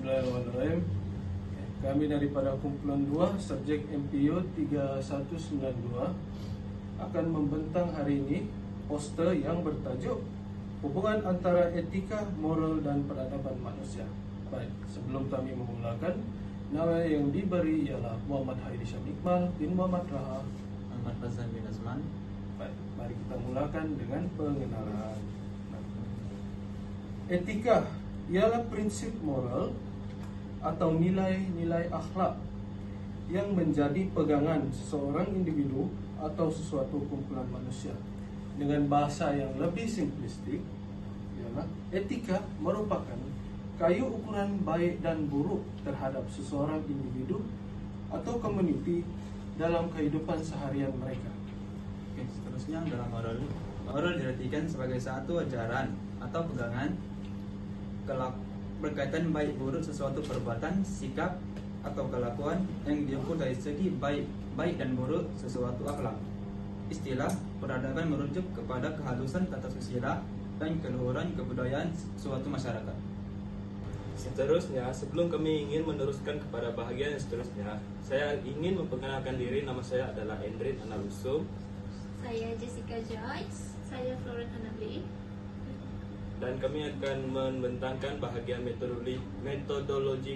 Bismillahirrahmanirrahim. Kami daripada kumpulan 2 subjek MPU 3192 akan membentang hari ini poster yang bertajuk Hubungan antara etika, moral dan peradaban manusia. Baik, sebelum kami memulakan, nama yang diberi ialah Muhammad Hairi Syam Iqbal bin Muhammad Raha Muhammad Fazlan bin Azman. Baik, mari kita mulakan dengan pengenalan. Etika ialah prinsip moral atau nilai-nilai akhlak yang menjadi pegangan seseorang individu atau sesuatu kumpulan manusia. Dengan bahasa yang lebih simplistik, ialah etika merupakan kayu ukuran baik dan buruk terhadap seseorang individu atau komuniti dalam kehidupan seharian mereka. Oke, seterusnya dalam moral diartikan sebagai satu ajaran atau pegangan berkaitan baik buruk sesuatu perbuatan, sikap atau kelakuan yang diukur dari segi baik dan buruk sesuatu akhlak. Istilah peradaban merujuk kepada kehalusan tata susila dan keluhuran kebudayaan suatu masyarakat. Seterusnya, sebelum kami ingin meneruskan kepada bahagian yang seterusnya, saya ingin memperkenalkan diri. Nama saya adalah Endrin Analusum. Saya Jessica Joyce. Saya Florence Anabli. Dan kami akan membentangkan bahagian metodologi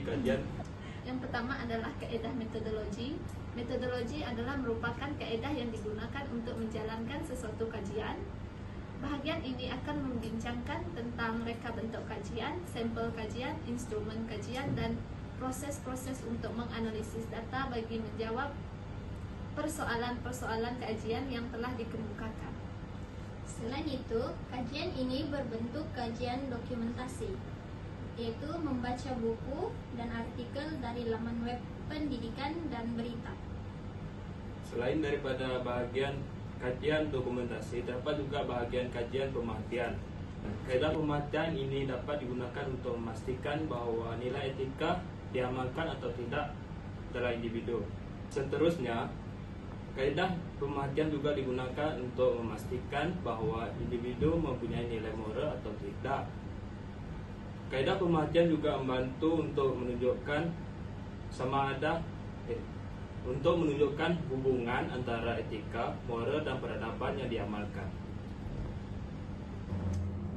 kajian. Yang pertama adalah kaedah metodologi. Metodologi adalah merupakan kaedah yang digunakan untuk menjalankan sesuatu kajian. Bahagian ini akan membincangkan tentang reka bentuk kajian, sampel kajian, instrumen kajian, dan proses-proses untuk menganalisis data bagi menjawab persoalan-persoalan kajian yang telah dikemukakan. Selain itu, kajian ini berbentuk kajian dokumentasi, yaitu membaca buku dan artikel dari laman web pendidikan dan berita. Selain daripada bahagian kajian dokumentasi, terdapat juga bahagian kajian pemerhatian. Kaedah pemerhatian ini dapat digunakan untuk memastikan bahawa nilai etika diamalkan atau tidak dalam individu. Seterusnya, kaedah pemerhatian juga digunakan untuk memastikan bahawa individu mempunyai nilai moral atau tidak. Kaedah pemerhatian juga membantu untuk menunjukkan hubungan antara etika, moral dan peradaban yang diamalkan.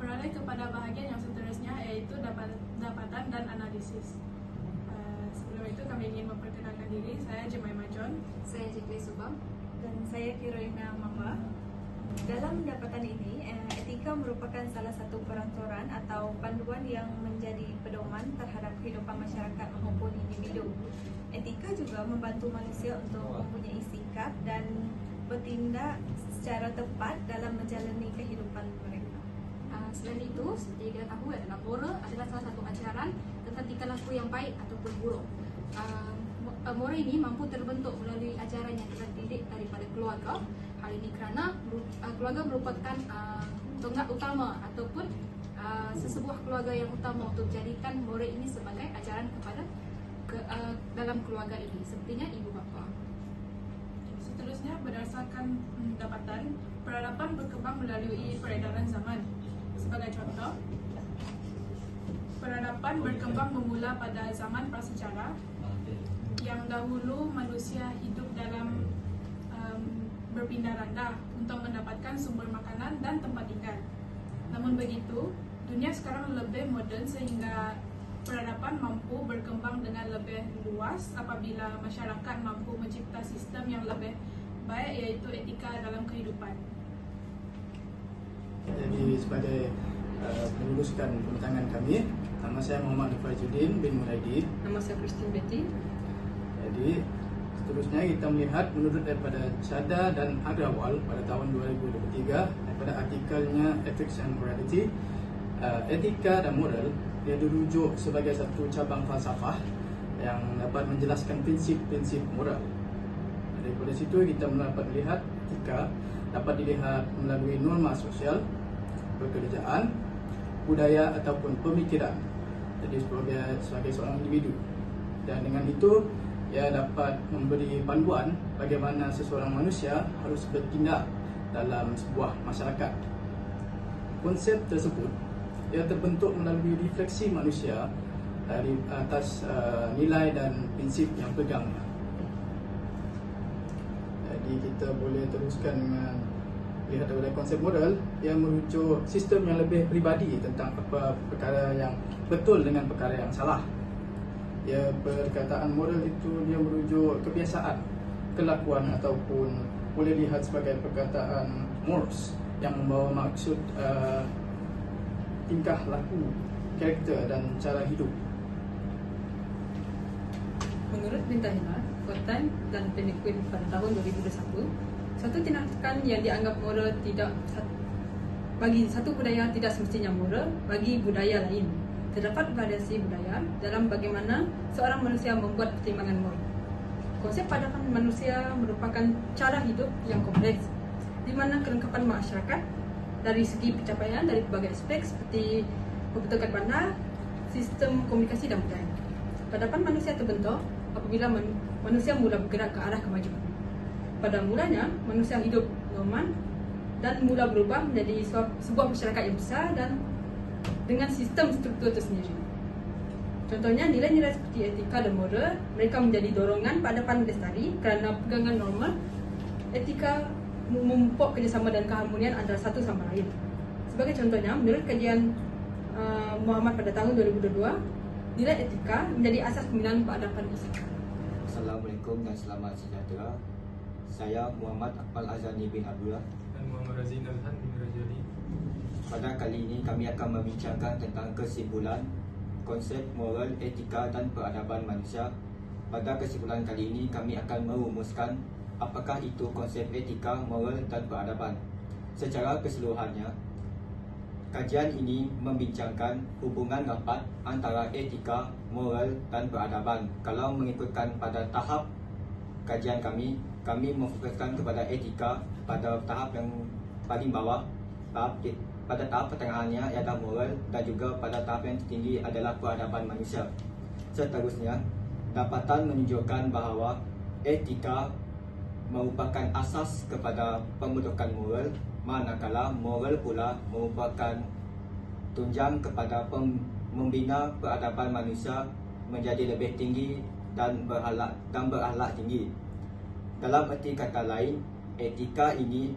Beralih kepada bahagian yang seterusnya, yaitu dapatan dan analisis. Sebelum itu kami ingin memperkenalkan diri. Saya Jemaimah John. Saya Jekli Subang. Dan saya Kirolina Mamba. Dalam pendapatan ini, etika merupakan salah satu perantoran atau panduan yang menjadi pedoman terhadap kehidupan masyarakat maupun individu. Etika juga membantu manusia untuk mempunyai sikap dan bertindak secara tepat dalam menjalani kehidupan mereka. Selain itu, seperti kita tahu adalah moral adalah salah satu ajaran tentang tingkah laku yang baik ataupun buruk. Moral ini mampu terbentuk melalui ajaran yang telah dididik daripada keluarga. Hal ini kerana keluarga merupakan tonggak utama ataupun sesebuah keluarga yang utama untuk jadikan moral ini sebagai ajaran kepada dalam keluarga ini, sepertinya ibu bapa. Seterusnya, berdasarkan dapatan, peradaban berkembang melalui peredaran zaman. Sebagai contoh, peradaban berkembang bermula pada zaman prasejarah, yang dahulu manusia hidup dalam berpindah randah untuk mendapatkan sumber makanan dan tempat tinggal. Namun begitu, dunia sekarang lebih moden sehingga peradaban mampu berkembang dengan lebih luas apabila masyarakat mampu mencipta sistem yang lebih baik, iaitu etika dalam kehidupan. Jadi sebagai meneruskan pembentangan kami, nama saya Muhammad Faizudin bin Muraidi. Nama saya Christine Betty. Jadi seterusnya kita melihat menurut daripada Shada dan Agrawal pada tahun 2023 daripada artikelnya Ethics and Morality, etika dan moral dia dirujuk sebagai satu cabang falsafah yang dapat menjelaskan prinsip-prinsip moral. Daripada situ kita dapat melihat etika dapat dilihat melalui norma sosial, pekerjaan, budaya ataupun pemikiran. Jadi sebagai seorang individu. Dan dengan itu ia dapat memberi panduan bagaimana seseorang manusia harus bertindak dalam sebuah masyarakat. Konsep tersebut ia terbentuk melalui refleksi manusia dari atas nilai dan prinsip yang pegangnya. Jadi kita boleh teruskan dengan lihat daripada konsep moral yang merujuk sistem yang lebih peribadi tentang apa perkara yang betul dengan perkara yang salah. Ya, perkataan moral itu dia merujuk kebiasaan, kelakuan ataupun boleh dilihat sebagai perkataan mores yang membawa maksud tingkah laku, karakter dan cara hidup. Menurut Bintahina, Kotan dan Penekuin pada tahun 2021, satu tindakan yang dianggap moral tidak bagi satu budaya tidak semestinya moral bagi budaya lain. Terdapat variasi budaya dalam bagaimana seorang manusia membuat pertimbangan moral. Konsep peradaban manusia merupakan cara hidup yang kompleks, di mana kelengkapan masyarakat dari segi pencapaian dari berbagai aspek seperti pembentukan bandar, sistem komunikasi dan budaya. Peradaban manusia terbentuk apabila manusia mula bergerak ke arah kemajuan. Pada mulanya, manusia hidup normal dan mula berubah menjadi sebuah masyarakat yang besar dan dengan sistem struktur tersendiri. Contohnya, nilai-nilai seperti etika dan moral, mereka menjadi dorongan peradaban lestari kerana pegangan normal. Etika memupuk kerjasama dan keharmonian antara satu sama lain. Sebagai contohnya, menurut kajian Muhammad pada tahun 2022, nilai etika menjadi asas pembinaan peradaban Islam. Assalamualaikum dan selamat sejahtera. Saya Muhammad Akmal Azani bin Abdullah dan Muhammad Razin Alhan bin Rajali. Pada kali ini kami akan membincangkan tentang kesimpulan konsep moral, etika dan peradaban manusia. Pada kesimpulan kali ini kami akan merumuskan apakah itu konsep etika, moral dan peradaban. Secara keseluruhannya, kajian ini membincangkan hubungan rapat antara etika, moral dan peradaban. Kalau mengikutkan pada tahap kajian kami memfokuskan kepada etika pada tahap yang paling bawah, pada tahap pertengahannya ialah moral dan juga pada tahap yang tertinggi adalah peradaban manusia. Seterusnya, dapatan menunjukkan bahawa etika merupakan asas kepada pembentukan moral, manakala moral pula merupakan tunjang kepada membina peradaban manusia menjadi lebih tinggi dan berakhlak tinggi. Dalam erti kata lain, etika ini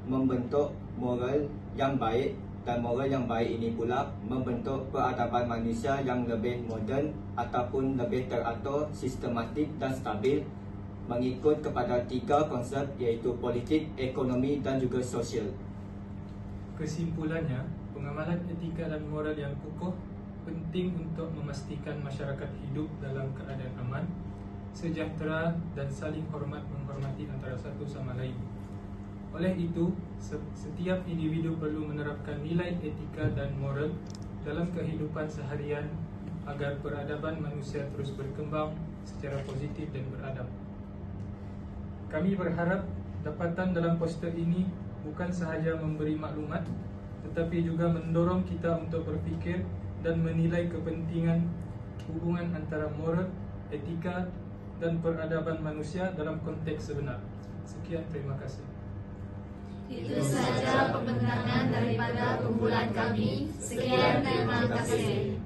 membentuk moral yang baik dan moral yang baik ini pula membentuk peradaban manusia yang lebih moden ataupun lebih teratur, sistematik dan stabil mengikut kepada 3 konsep iaitu politik, ekonomi dan juga sosial. Kesimpulannya, pengamalan etika dan moral yang kukuh penting untuk memastikan masyarakat hidup dalam keadaan aman, sejahtera dan saling menghormati antara satu sama lain. Oleh itu, setiap individu perlu menerapkan nilai etika dan moral dalam kehidupan seharian agar peradaban manusia terus berkembang secara positif dan beradab. Kami berharap dapatan dalam poster ini bukan sahaja memberi maklumat, tetapi juga mendorong kita untuk berfikir dan menilai kepentingan hubungan antara moral, etika dan peradaban manusia dalam konteks sebenar. Sekian, terima kasih. Itu saja pembentangan daripada kumpulan kami. Sekian, terima kasih.